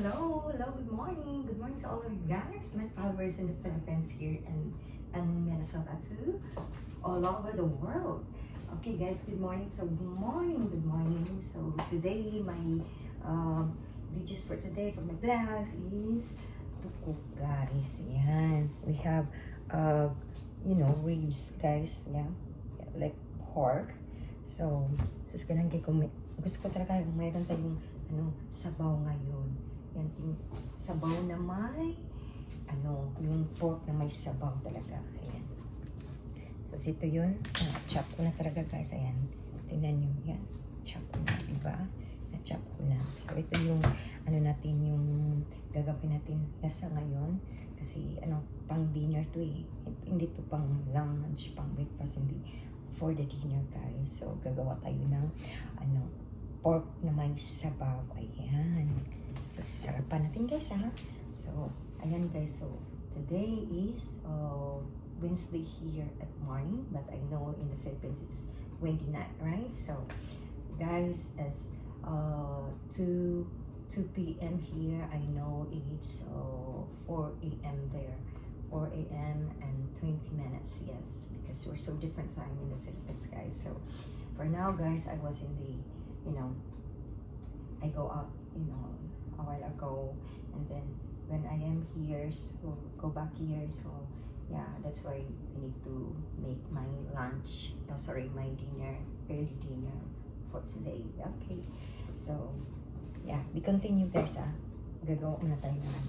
Good morning. Good morning to all of you guys, my followers in the Philippines here and Minnesota too, all over the world. Okay, guys, good morning. So, good morning. So, today, my videos for today, for my vlogs is to cook, guys. Yan. We have, ribs, guys. Yeah. Like pork. So, gusto ko talaga mayroon tayong sabaw ngayon. Yan ting sabaw na may yung pork na may sabaw talaga. Ayan. So ito yun. Chop ko na talaga, guys. Ayan. Tingnan nyo. Yan. Chop ko na, diba? Na-chop ko na. So ito yung natin yung gagawin natin lasa ngayon. Kasi pang dinner to eh. Hindi to pang lunch, pang breakfast, hindi for the dinner, guys. So gagawa tayo ng pork na may sabaw. Ayan. So, sarapan natin, guys, ha? So, ayan, guys. So, today is Wednesday here at morning. But I know in the Philippines, it's Wednesday night, right? So, guys, as 2 p.m. here, I know it's 4 a.m. there. 4 a.m. and 20 minutes, yes. Because we're so different time in the Philippines, guys. So, for now, guys, I was in the I go out, a while ago, and then when I am here, so go back here, so yeah, that's why I need to make my lunch, my dinner, early dinner for today. Okay, so yeah, we continue, guys, gagawa muna tayo ng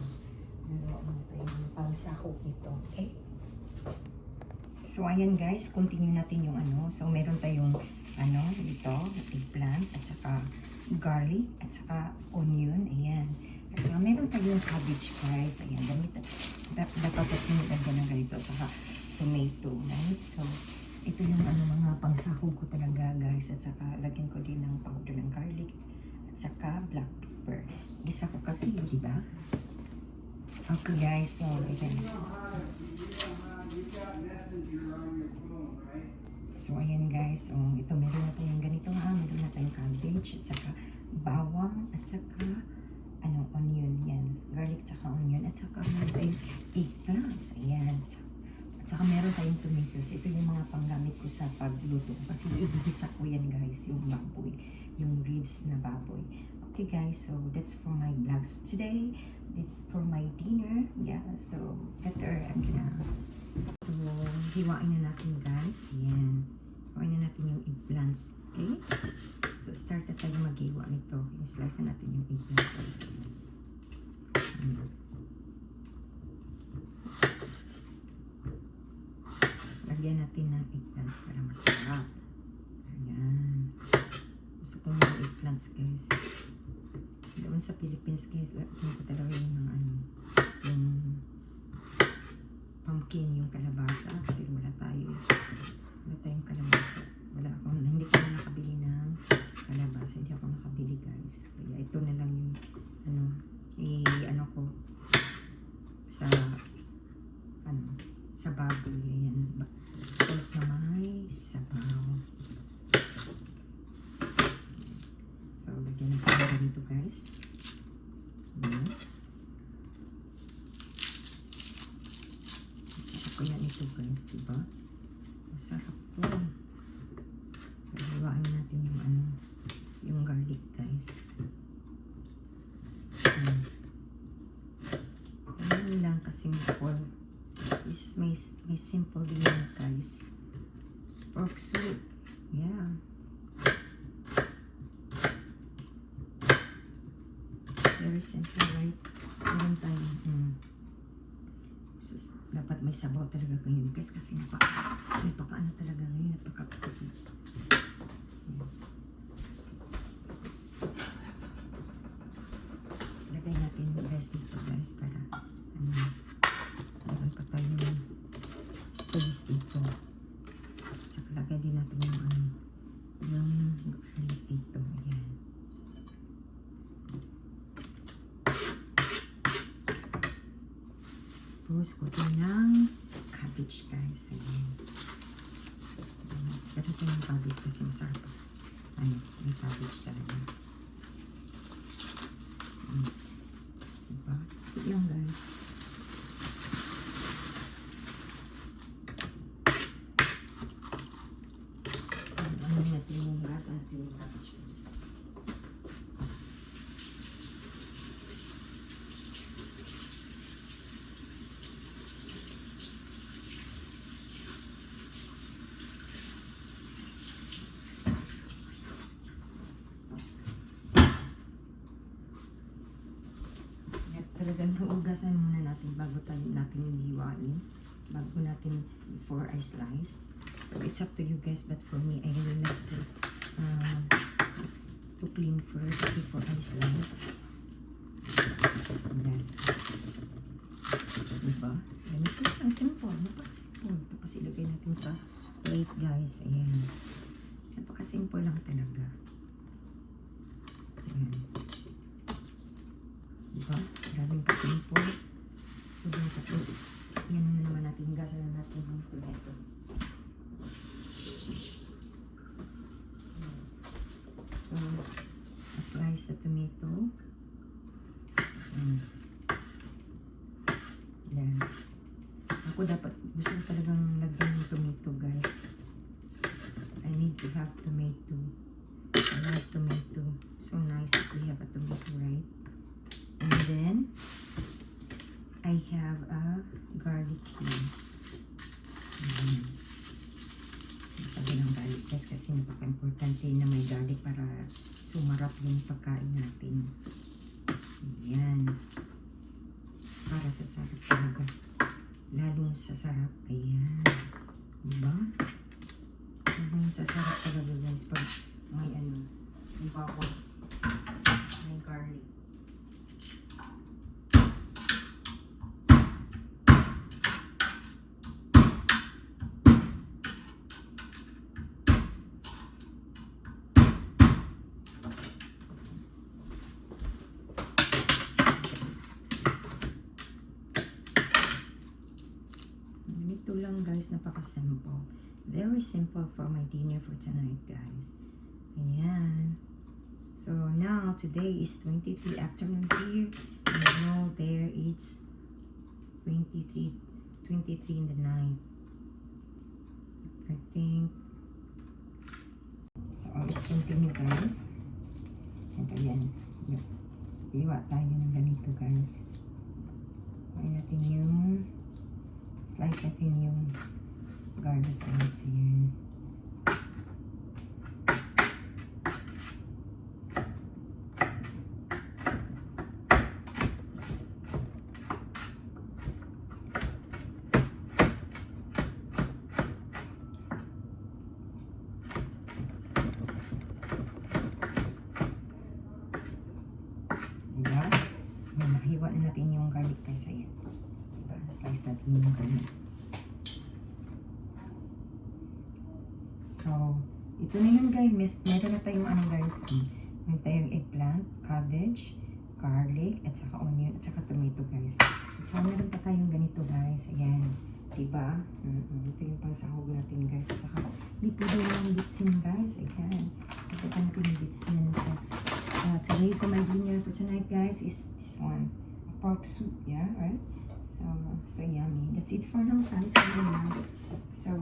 pangsahog nito, okay? So, ayan, guys, continue natin yung so meron tayong dito, eggplant, at saka garlic, at saka onion, ayan. At saka meron tayong cabbage, guys, ayan, dapat nilagyan ng ganito, at saka tomato, right? So, ito yung mga pangsahog ko talaga, guys, at saka lagyan ko din ng powder ng garlic, at saka black pepper. Gisa ko kasi, di ba? Okay, guys, so, ayan. So, ayan, guys. Ito, meron na tayong ganito, meron na tayong cabbage, at saka bawang, at saka onion, yan. Garlic, at saka onion, at saka meron tayong eggplants. Ayan. At saka meron tayong tomatoes. Ito yung mga panggamit ko sa pagluto. Kasi igigisa ko yan, guys, yung baboy. Yung ribs na baboy. Okay, guys. So, that's for my vlogs today. It's for my dinner. Yeah. So, later, I'm gonna... So, hiwain na natin, guys. Ayan. Hiwain na natin yung eggplants. Okay? So, start na tayo maghiwa nito. I-slice na natin yung eggplant, guys. Lagyan natin ng eggplant para masarap. Ayan. Gusto ko yung eggplants, guys. Doon sa Philippines, guys, lagyan ko talaga yung yung pumpkin, yung kalabasa, pero wala tayong kalabasa. Hindi ko na nakabili ng kalabasa, hindi ako nakabili, guys. Kaya ito na lang yung ko sa baboy. Ayan, pork na may sabaw. So, lagyan natin ng ganito, guys. Ayan. Kaya ito, guys, diba? Masarap to. So, hiwain natin yung garlic, guys. Ayan lang kasi pork. This is my simple dinner, guys. Pork soup. Yeah. Very simple, right? Meron tayo. Dapat may sabaw talaga ngayon, guys, kasi napaka talaga ngayon, napaka-cool. Lagay natin yung rice dito, guys, para lagay pa tayo ng space dito. Saka lagay din natin yung garlic dito. Ayan. Tapos, kutin ng cabbage, guys. Ayan. Pero ito yung cabbage kasi masarap. May cabbage talaga. talagang hugasan muna natin bago natin hiwain. Bago natin, before I slice. So, it's up to you guys. But for me, I really like to clean first before I slice. Ayan. Diba? Ganito lang, simple. Napaka-simple. Tapos ilagay natin sa plate, guys. Ayan. Napaka-simple lang talaga. Ayan. Diba? Maraming ka-simple. So, tapos, yan na naman natin. Gasan na natin yung tomato. So, slice the tomato. Yan. Ako dapat, gusto ko talagang lagyan ng tomato, guys. I need to have tomato. I like tomato. So nice if we have a tomato, right? And then, I have a garlic here. Lagyan ng garlic, guys, kasi napaka-importante na may garlic para sumarap yung pagkain natin. Ayan. Para sa sarap talaga. Lalong sa sarap. Ayan. Diba? Lalong sa sarap talaga, guys. Pag may diba ako? May garlic. Ito lang, guys, napaka-simple. Very simple for my dinner for tonight, guys. Ayan. So now, today is 23 afternoon here. And now there it's 23 in the night. I think. So let's continue, guys. And ayan. Iwa tayo ng ganito, guys. Ayan natin yung slice natin yung garlic, guys. Ayan. Diba? Ayan, nakahiwa na natin yung garlic, guys. Ayan. Slice natin yung garlic. So, ito na yun, guys. Meron na tayong guys. Meron tayong eggplant, cabbage, garlic, at saka onion, at saka tomato, guys. At saka meron pa tayong ganito, guys. Ayan. Diba? Ito yung pangsahog natin, guys. At saka, hindi pwede walang bitsin, guys. Ayan. Ito pa natin yung bitsin. So, today for my dinner for tonight, guys, is this one. A pork soup. Yeah, right? So yummy. That's it for now, guys. So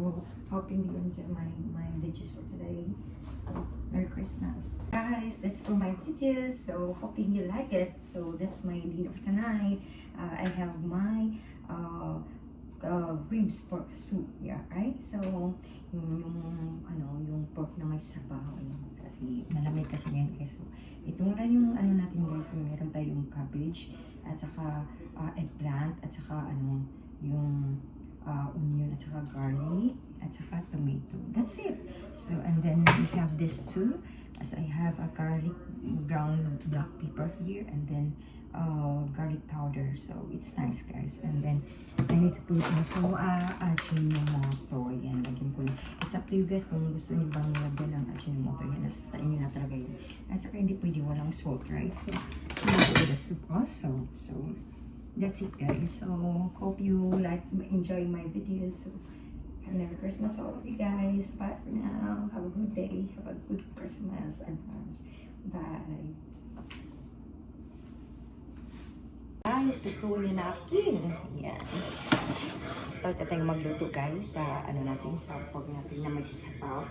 hoping you enjoy my videos for today. So Merry Christmas, guys. That's for my videos. So hoping you like it. So that's my dinner for tonight. I have my ribs pork soup. Yeah, right. So yung pork na may sabaw. Kasi malamig kasi yan, guys. So ito na yung natin, guys. So meron tayong cabbage at saka eggplant at saka yung onion at saka garlic at saka tomato. That's it. So and then we have this too, as I have a garlic ground black pepper here and then garlic powder. So it's nice, guys. And then I need to put also Ajinomoto. Yan, lagyan ko lang. It's up to you, guys, kung gusto niyo bang lagyan ng Ajinomoto. Yan, nasa sa inyo na talaga yun. At saka hindi pwede walang salt, right? So I'm gonna put the soup also. So that's it, guys. So hope you enjoy my videos. So Merry Christmas to all of you guys. Bye for now. Have a good day. Have a good Christmas advance. Bye. Guys, lutuin na natin. Yan. Start na tayong magluto, guys, sa natin, sa pork natin na may sabaw.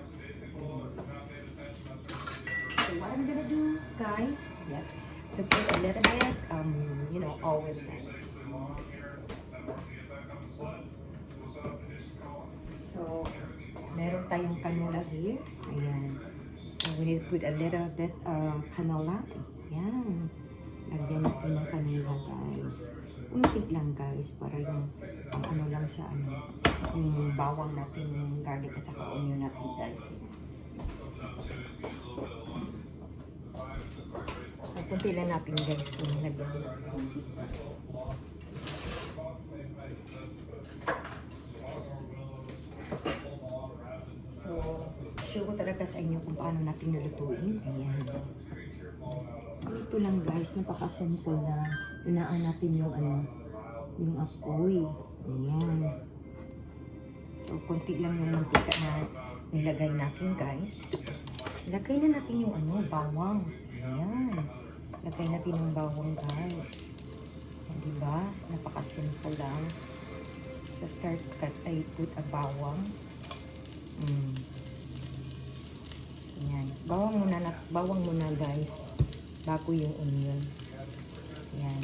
So what I'm gonna do, guys, to put a little bit, oil, guys. So, meron tayong canola here. Ayan. So we need to put a little bit canola. Ayan. Lagyan natin ng kanila guys. Unti lang guys, para yung ang ano lang sa ano, yung bawang natin, yung garlic at saka onion natin guys. So, kunti lang natin guys yung lagyan. So, sure ko talaga sa inyo kung paano natin nilutuin. Ayan. Ito lang guys, napaka-simple na inaan natin yung ano, yung apoy. Ayan. So, konti lang yung mantika na nilagay natin guys. Tapos, ilagay na natin yung ano, bawang. Ayan. Lagay natin yung bawang guys. Diba? Napaka-simple lang. So, start cut, I put a bawang. Ayan. Bawang muna guys. Bago yung onion. Ayan.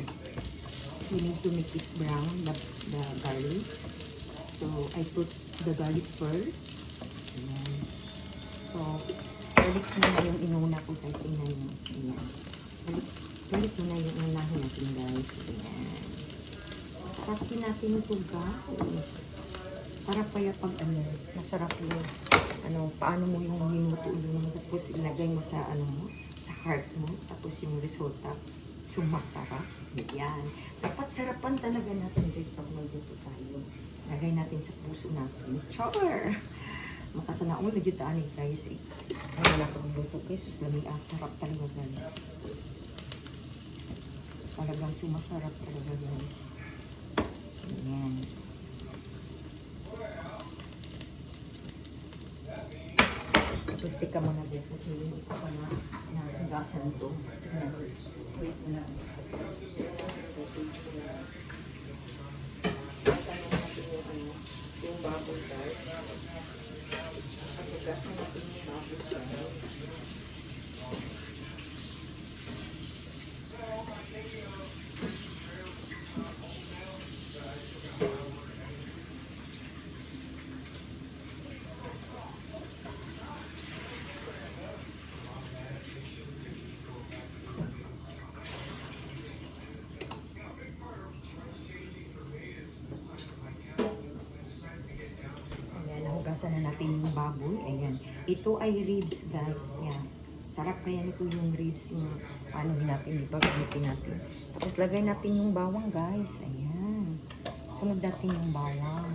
You need to make it brown, the garlic. So, I put the garlic first. Ayan. So, garlic muna yung inuna ko guys. Tingnan nyo. Ayan. Garlic muna yung unahin natin guys. Ayan. Sarap din natin ito guys. Sarap kaya pag ano, masarap yung ano, paano mo yung minuto yung tapos ilagay mo sa ano mo, sa heart mo, tapos yung resulta sumasarap. Yan. Dapat sarapan talaga natin guys pag magluto tayo. Lagay natin sa puso natin. Char! Makasanaon na dyan guys. Ano na ito magluto guys. Sus, sarap talaga guys. Talagang sumasarap talaga guys. Yan. Tapos tika muna guys kasi hindi ko pa na higasan ito. Wait mo lang. Yung baboy guys. Higasan natin yung baboy guys. Hugasan na natin yung baboy. Ayan. Ito ay ribs, guys. Ayan. Sarap kaya nito yung ribs. Yung ano natin, ipagamitin natin. Tapos lagay natin yung bawang, guys. Ayan. Sunod natin yung bawang.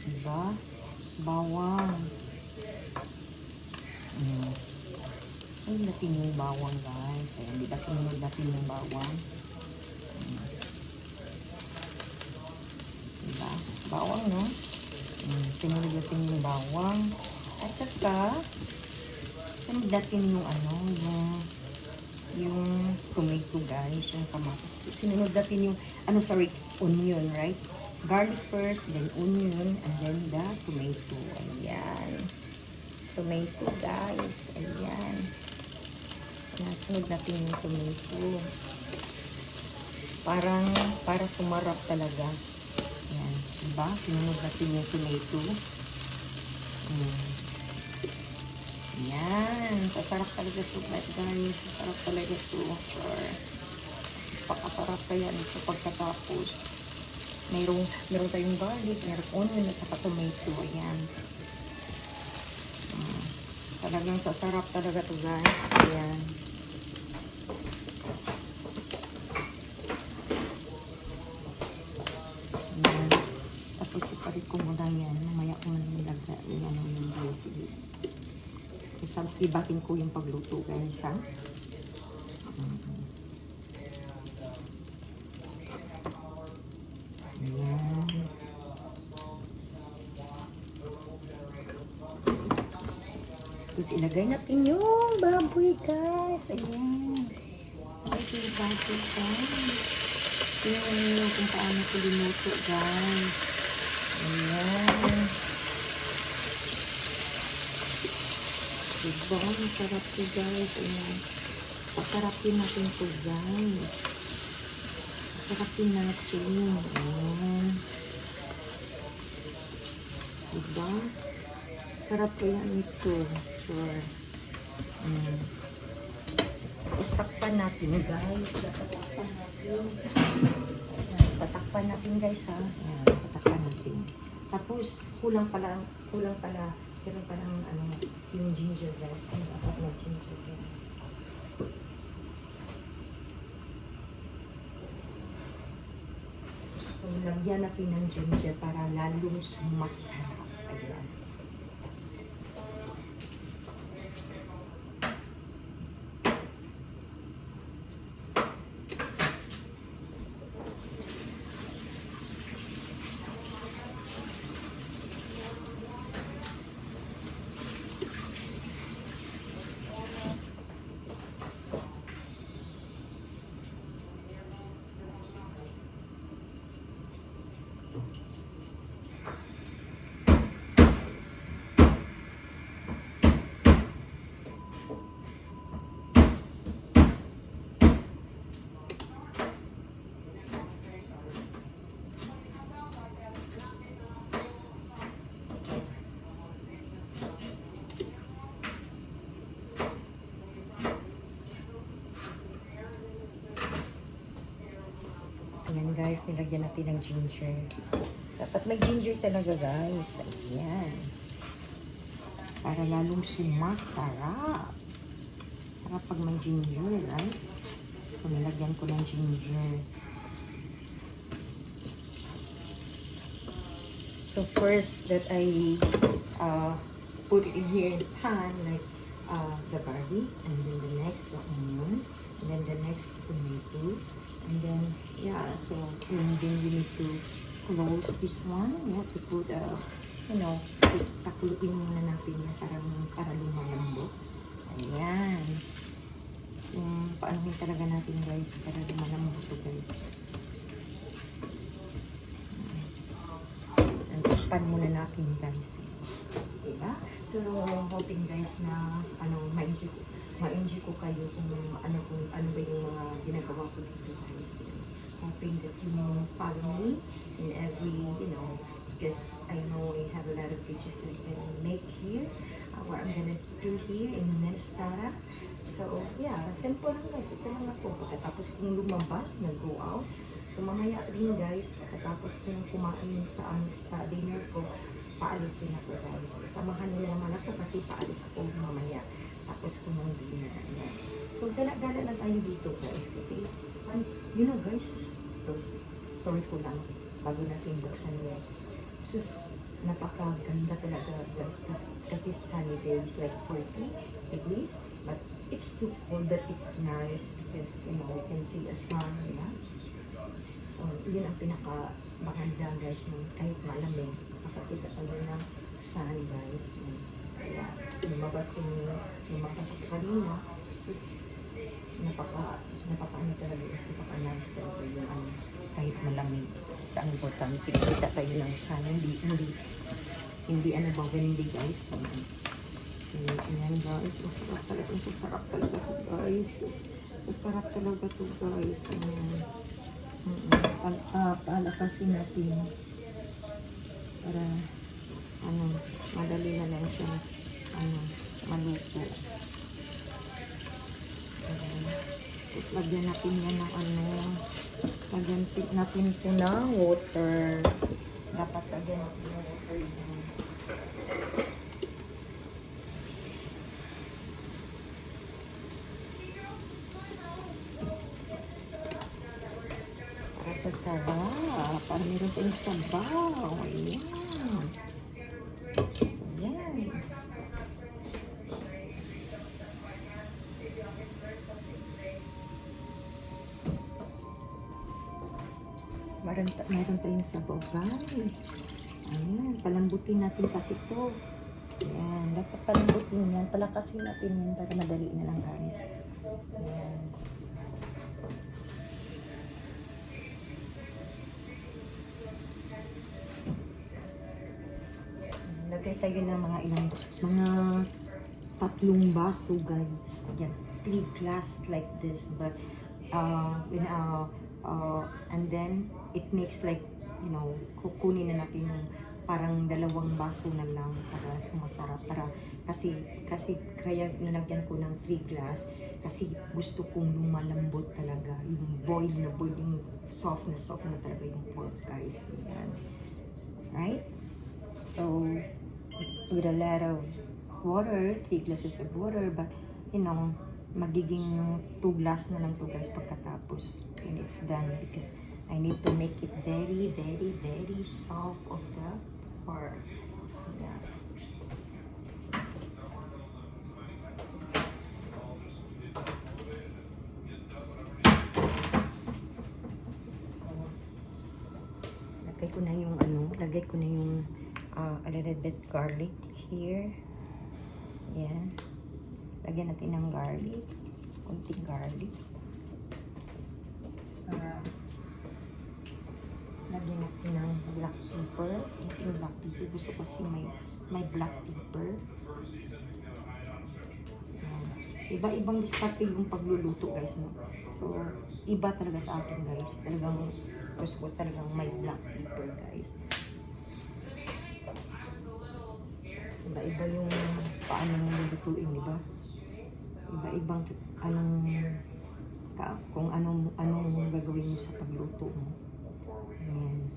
Diba? Bawang. Ayan. Sunod natin yung bawang, guys. Ayan. Diba? Sunod natin yung bawang. Ayan. Diba? Bawang, no? Sinulog natin yung bawang. At saka, sinulog natin yung ano, yung tomato guys, yung kamatis. Sinulog natin yung, onion, right? Garlic first, then onion, and then the tomato. Ayan. Tomato guys. Ayan. Nasunod natin yung tomato. Para sumarap talaga. Yan. Diba? Sinunod natin yung tomato. Yan. Sasarap talaga ito, guys. Sasarap talaga ito. Sure. Pakasarap kaya nito pagkatapos. Meron tayong garlic, meron onion at saka tomato. Ayan. Talagang sasarap talaga ito, guys. Ayan. Ipalit ko muna yan. Mamaya ko na nilagay yung guys. Ibatin ko yung pagluto guys ha. Ayan. Tapos ilagay natin yung baboy guys. Ayan. Ilagay yung baboy guys. Tingnan nyo kung paano ko linuto guys. Ayan. Diba? Masarap to guys. Ayan. Pasarapin natin to guys. Pasarapin natin. Ayan. Diba? Sarap kaya nito. Sure. Tapos takpan natin guys. Tatakpan natin. Ayan, tatakpan natin guys ha. Ayan, tatakpan natin. Tapos kulang pala, pero parang ano, yung ginger guys. Ano dapat na ginger guys. So, lagyan natin ng ginger para lalong sumasarap. Ayan. Ayan guys, nilagyan natin ng ginger. Dapat may ginger talaga guys. Ayan. Para lalong sumasarap. Sarap pag may ginger, right? So nilagyan ko ng ginger. So first that I put it in here in pan, like the garlic, and then the next the onion, and then the next tomato. And then, yeah, so, and then you need to close this one. You have to put, just takuluin muna natin yan para lumalambot. Ayan. Yung paanuhin talaga natin, guys, para lumalambot to, guys. And pan muna natin, guys. Diba? So, hoping, guys, na, ma-enjoy ko kayo kung ano ba yung mga ginagawa ko dito guys. Hoping that you will follow me in every, because I know I have a lot of pictures that I can make here, what I'm gonna do here in Minnesota. So, yeah, simple lang guys. Ito lang ako. Pagkatapos kong lumabas, nag-go out. So, mamaya din guys, pagkatapos kong kumain sa dinner ko, paalis din ako guys. Samahan nila naman ako kasi paalis ako mamaya. Tapos kung ng dinner. Ayan. So, gala-gala lang tayo dito guys. Kasi, guys, story ko lang bago natin buksan niya. Sus, napakaganda talaga guys. Kasi sunny days, like 40 degrees. But it's too cold, but it's nice because, you can see a sun, yeah? So, yun ang pinaka-maganda guys, kahit malamig. Makakita tayo ng sun guys. Kaya, lumabas ako kanina. Sus, napaka-ano talaga guys, napaka-nice talaga yung kahit malamig. Basta ang importante, kita tayo ng sun. Hindi ano ba, hindi guys. Ayan guys, sasarap talaga to guys. Sasarap talaga to guys. Palakasin natin para madali na lang siya maluto. Tapos lagyan natin yan ng lagyan natin ito ng water. Dapat lagyan natin ng water yan. Para sa sarap. Para meron tayong sabaw. Ayan. Ayan. Meron tayong sabaw guys. Ayan. Palambutin natin kasi ito. Ayan. Dapat palambutin yan. Palakasin natin yan para madali na lang guys. Ayan. Lagay tayo ng mga 3 baso guys. Yan, 3 glass like this, but and then it makes like, kukunin na natin yung parang 2 baso na lang para sumasarap. Kasi kaya nilagyan ko ng 3 glass kasi gusto kong lumalambot talaga. Yung boil, yung soft na talaga yung pork, guys. Ayan. Right? So, with a lot of water, 3 glasses of water, but you know, magiging 2 glass na lang to, guys, pagkatapos. And it's done because I need to make it very, very, very soft of the pork. Yeah. So, lagay ko na yung a little bit garlic here. Yan. Lagyan natin ng garlic. Kunting garlic. Lagyan natin ng black pepper. Yung black pepper. Gusto ko kasi may black pepper. Iba-ibang diskarte yung pagluluto, guys, no? So, iba talaga sa akin, guys. Talagang, gusto ko talagang may black pepper, guys. Iba-iba yung paano mo lulutuin, di ba? Iba-ibang kung anong gagawin mo sa pagluto mo. Ayan.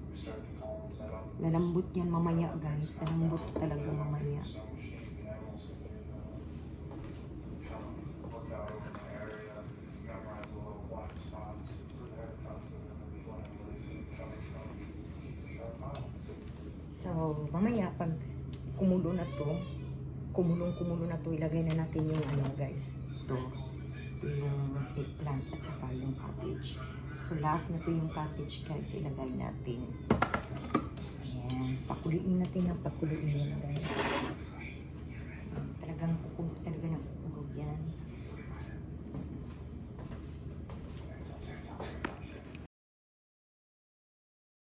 Lalambot yan mamaya, guys. Lalambot talaga mamaya. So, mamaya pag kumulo na to, ilagay na natin yung guys. Ito yung eggplant at saka yung cabbage. So, last na to yung cabbage, guys. Ilagay natin. Ayan. Pakuliin natin ang pakuliin yan, guys.